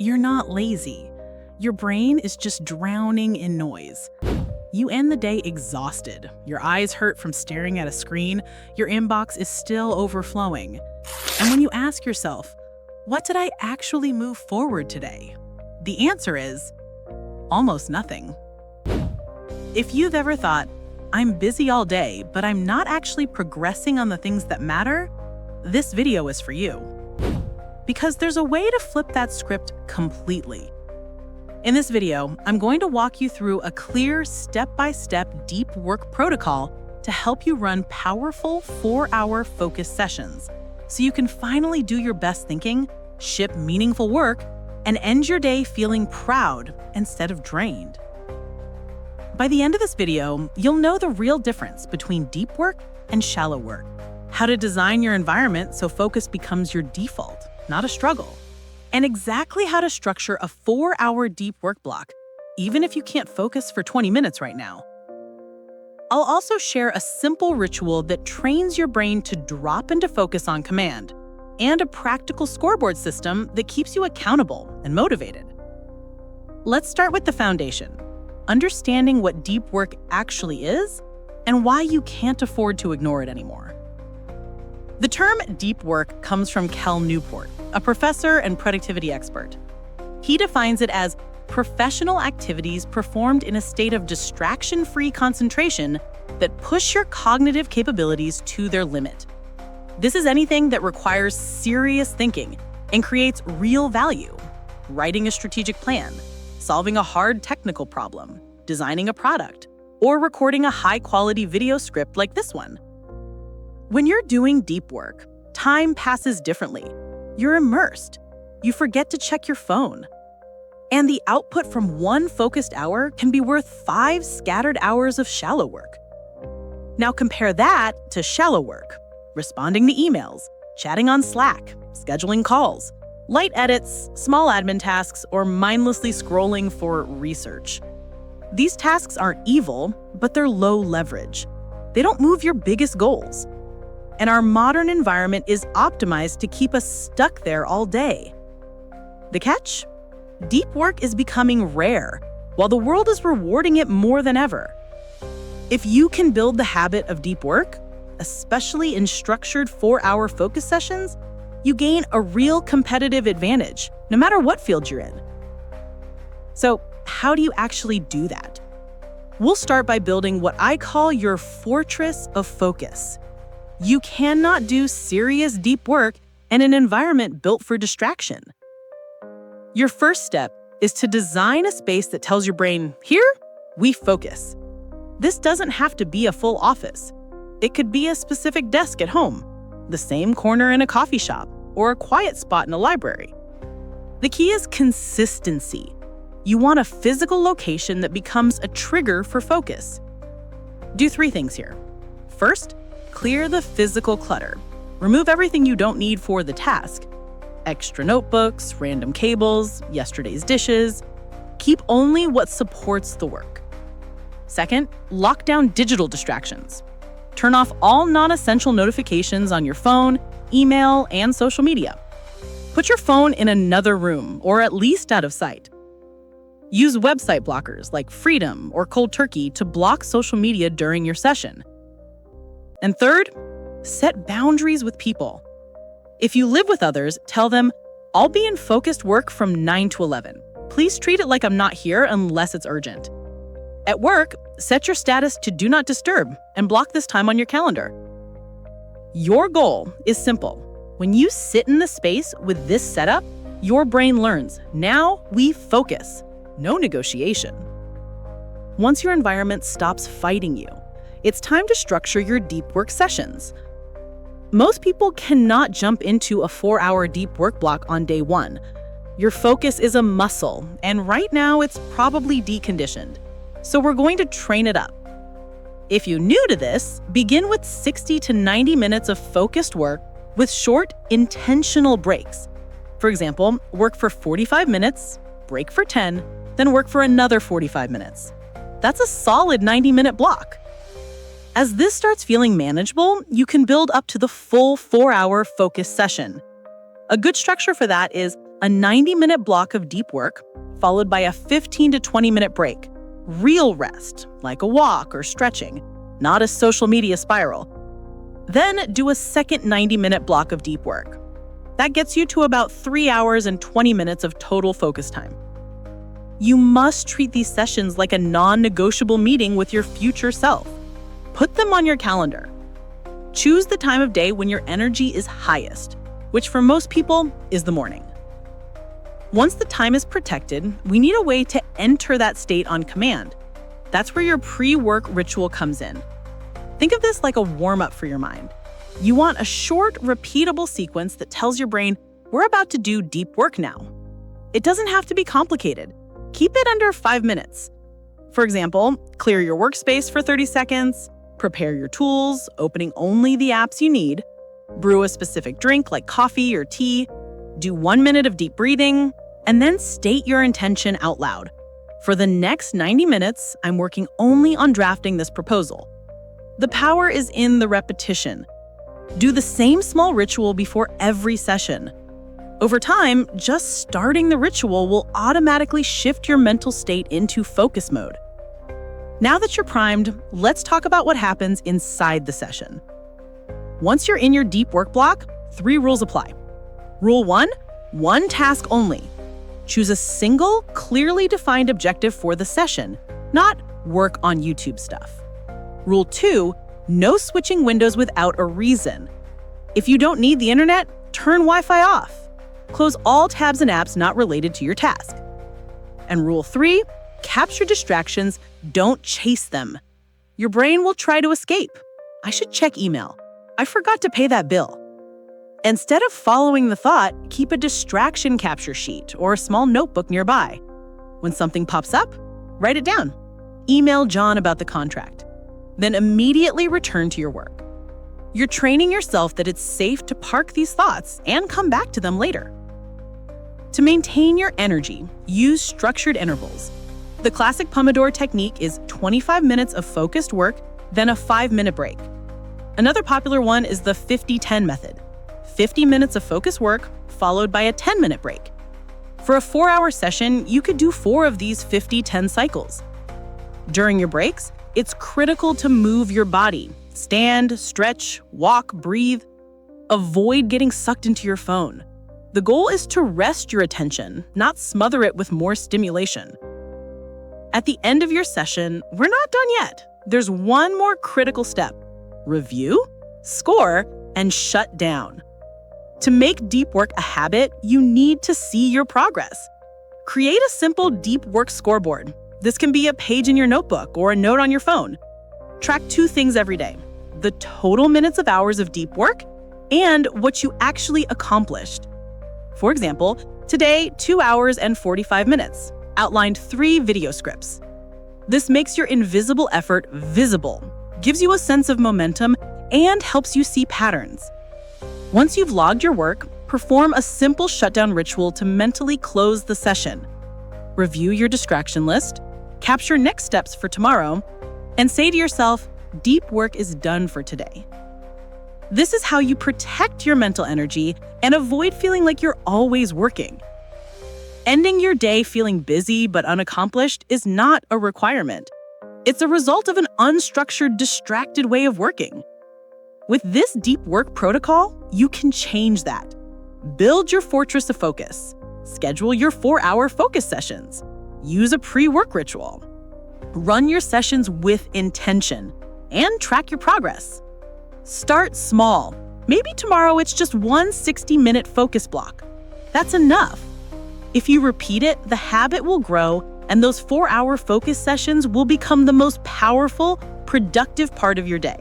You're not lazy. Your brain is just drowning in noise. You end the day exhausted. Your eyes hurt from staring at a screen. Your inbox is still overflowing. And when you ask yourself, what did I actually move forward today? The answer is almost nothing. If you've ever thought, I'm busy all day, but I'm not actually progressing on the things that matter, this video is for you. Because there's a way to flip that script completely. In this video, I'm going to walk you through a clear step-by-step deep work protocol to help you run powerful 4-hour focus sessions so you can finally do your best thinking, ship meaningful work, and end your day feeling proud instead of drained. By the end of this video, you'll know the real difference between deep work and shallow work, how to design your environment so focus becomes your default, not a struggle, and exactly how to structure a 4-hour deep work block, even if you can't focus for 20 minutes right now. I'll also share a simple ritual that trains your brain to drop into focus on command, and a practical scoreboard system that keeps you accountable and motivated. Let's start with the foundation, understanding what deep work actually is and why you can't afford to ignore it anymore. The term deep work comes from Cal Newport, a professor and productivity expert. He defines it as professional activities performed in a state of distraction-free concentration that push your cognitive capabilities to their limit. This is anything that requires serious thinking and creates real value. Writing a strategic plan, solving a hard technical problem, designing a product, or recording a high-quality video script like this one. When you're doing deep work, time passes differently. You're immersed. You forget to check your phone. And the output from one focused hour can be worth 5 scattered hours of shallow work. Now compare that to shallow work, responding to emails, chatting on Slack, scheduling calls, light edits, small admin tasks, or mindlessly scrolling for research. These tasks aren't evil, but they're low leverage. They don't move your biggest goals. And our modern environment is optimized to keep us stuck there all day. The catch? Deep work is becoming rare, while the world is rewarding it more than ever. If you can build the habit of deep work, especially in structured 4-hour focus sessions, you gain a real competitive advantage, no matter what field you're in. So, how do you actually do that? We'll start by building what I call your fortress of focus. You cannot do serious deep work in an environment built for distraction. Your first step is to design a space that tells your brain, here, we focus. This doesn't have to be a full office. It could be a specific desk at home, the same corner in a coffee shop, or a quiet spot in a library. The key is consistency. You want a physical location that becomes a trigger for focus. Do 3 things here. First, clear the physical clutter. Remove everything you don't need for the task. Extra notebooks, random cables, yesterday's dishes. Keep only what supports the work. Second, lock down digital distractions. Turn off all non-essential notifications on your phone, email, and social media. Put your phone in another room, or at least out of sight. Use website blockers like Freedom or Cold Turkey to block social media during your session. And third, set boundaries with people. If you live with others, tell them, I'll be in focused work from 9 to 11. Please treat it like I'm not here unless it's urgent. At work, set your status to Do Not Disturb and block this time on your calendar. Your goal is simple. When you sit in the space with this setup, your brain learns, now we focus, no negotiation. Once your environment stops fighting you, it's time to structure your deep work sessions. Most people cannot jump into a 4-hour deep work block on day 1. Your focus is a muscle, and right now it's probably deconditioned. So we're going to train it up. If you're new to this, begin with 60 to 90 minutes of focused work with short, intentional breaks. For example, work for 45 minutes, break for 10, then work for another 45 minutes. That's a solid 90-minute block. As this starts feeling manageable, you can build up to the full 4-hour focus session. A good structure for that is A 90-minute block of deep work, followed by a 15 to 20-minute break. Real rest, like a walk or stretching, not a social media spiral. Then do a second 90-minute block of deep work. That gets you to about 3 hours and 20 minutes of total focus time. You must treat these sessions like a non-negotiable meeting with your future self. Put them on your calendar. Choose the time of day when your energy is highest, which for most people is the morning. Once the time is protected, we need a way to enter that state on command. That's where your pre-work ritual comes in. Think of this like a warm-up for your mind. You want a short, repeatable sequence that tells your brain, we're about to do deep work now. It doesn't have to be complicated. Keep it under 5 minutes. For example, clear your workspace for 30 seconds, prepare your tools, opening only the apps you need, brew a specific drink like coffee or tea, do 1 minute of deep breathing, and then state your intention out loud. For the next 90 minutes, I'm working only on drafting this proposal. The power is in the repetition. Do the same small ritual before every session. Over time, just starting the ritual will automatically shift your mental state into focus mode. Now that you're primed, let's talk about what happens inside the session. Once you're in your deep work block, 3 rules apply. Rule 1, one task only. Choose a single, clearly defined objective for the session, not work on YouTube stuff. Rule 2, no switching windows without a reason. If you don't need the internet, turn Wi-Fi off. Close all tabs and apps not related to your task. And rule 3, capture distractions, don't chase them. Your brain will try to escape. I should check email. I forgot to pay that bill. Instead of following the thought, keep a distraction capture sheet or a small notebook nearby. When something pops up, write it down. Email John about the contract. Then immediately return to your work. You're training yourself that it's safe to park these thoughts and come back to them later. To maintain your energy, use structured intervals. The classic Pomodoro technique is 25 minutes of focused work, then a 5-minute break. Another popular one is the 50-10 method. 50 minutes of focused work, followed by a 10-minute break. For a 4-hour session, you could do 4 of these 50-10 cycles. During your breaks, it's critical to move your body. Stand, stretch, walk, breathe. Avoid getting sucked into your phone. The goal is to rest your attention, not smother it with more stimulation. At the end of your session, we're not done yet. There's one more critical step: review, score, and shut down. To make deep work a habit, you need to see your progress. Create a simple deep work scoreboard. This can be a page in your notebook or a note on your phone. Track 2 things every day: the total minutes of hours of deep work and what you actually accomplished. For example, today, 2 hours and 45 minutes. Outlined 3 video scripts. This makes your invisible effort visible, gives you a sense of momentum, and helps you see patterns. Once you've logged your work, perform a simple shutdown ritual to mentally close the session. Review your distraction list, capture next steps for tomorrow, and say to yourself, deep work is done for today. This is how you protect your mental energy and avoid feeling like you're always working. Ending your day feeling busy but unaccomplished is not a requirement. It's a result of an unstructured, distracted way of working. With this deep work protocol, you can change that. Build your fortress of focus. Schedule your 4-hour focus sessions. Use a pre-work ritual. Run your sessions with intention and track your progress. Start small. Maybe tomorrow it's just one 60-minute focus block. That's enough. If you repeat it, the habit will grow, and those 4-hour focus sessions will become the most powerful, productive part of your day.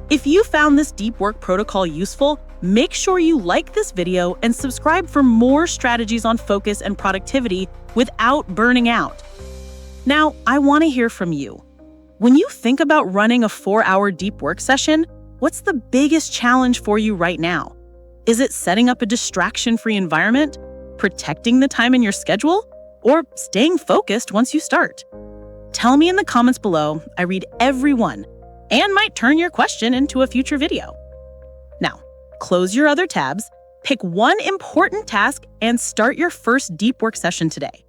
If you found this deep work protocol useful, make sure you like this video and subscribe for more strategies on focus and productivity without burning out. Now, I want to hear from you. When you think about running a 4-hour deep work session, what's the biggest challenge for you right now? Is it setting up a distraction-free environment, protecting the time in your schedule, or staying focused once you start? Tell me in the comments below. I read every one and might turn your question into a future video. Now, close your other tabs Pick one important task and start your first deep work session today.